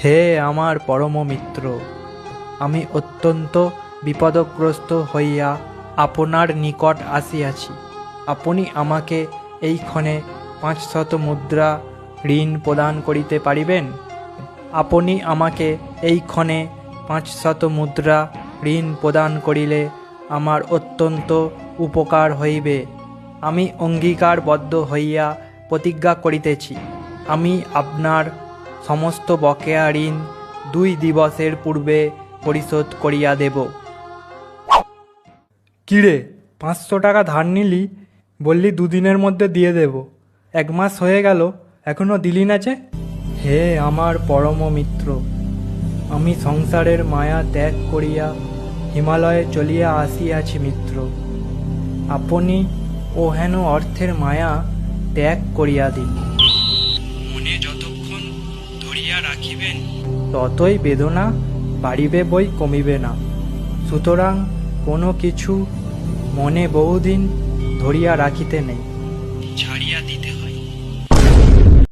হে আমার পরম মিত্র, আমি অত্যন্ত বিপদগ্রস্ত হইয়া আপনার নিকট আসিয়াছি। আপনি আমাকে এইক্ষণে 500 মুদ্রা ঋণ প্রদান করিতে পারিবেন? আপনি আমাকে এইক্ষণে 500 মুদ্রা ঋণ প্রদান করিলে আমার অত্যন্ত উপকার হইবে। আমি অঙ্গীকারবদ্ধ হইয়া প্রতিজ্ঞা করিতেছি, আমি আপনার সমস্ত বকেয়া ঋণ 2 দিবসের পূর্বে পরিশোধ করিয়া দেব। কিরে, 500 টাকা ধার নিলি, বললি 2 দিনের মধ্যে দিয়ে দেব। 1 মাস হয়ে গেল, এখনো দিলি না যে? হে আমার পরম মিত্র, আমি সংসারের মায়া ত্যাগ করিয়া হিমালয়ে চলিয়া আসিয়াছি মিত্র। আপনি ওহেন অর্থের মায়া ত্যাগ করিয়া দিন। মনে যতক্ষণ ধরিয়া রাখিবেন, ততই বেদনা বাড়িবে বই কমিবে না। সুতরাং কোনো কিছু মনে বহুদিন ধরিয়া রাখিতে নেই, ছাড়িয়া দিতে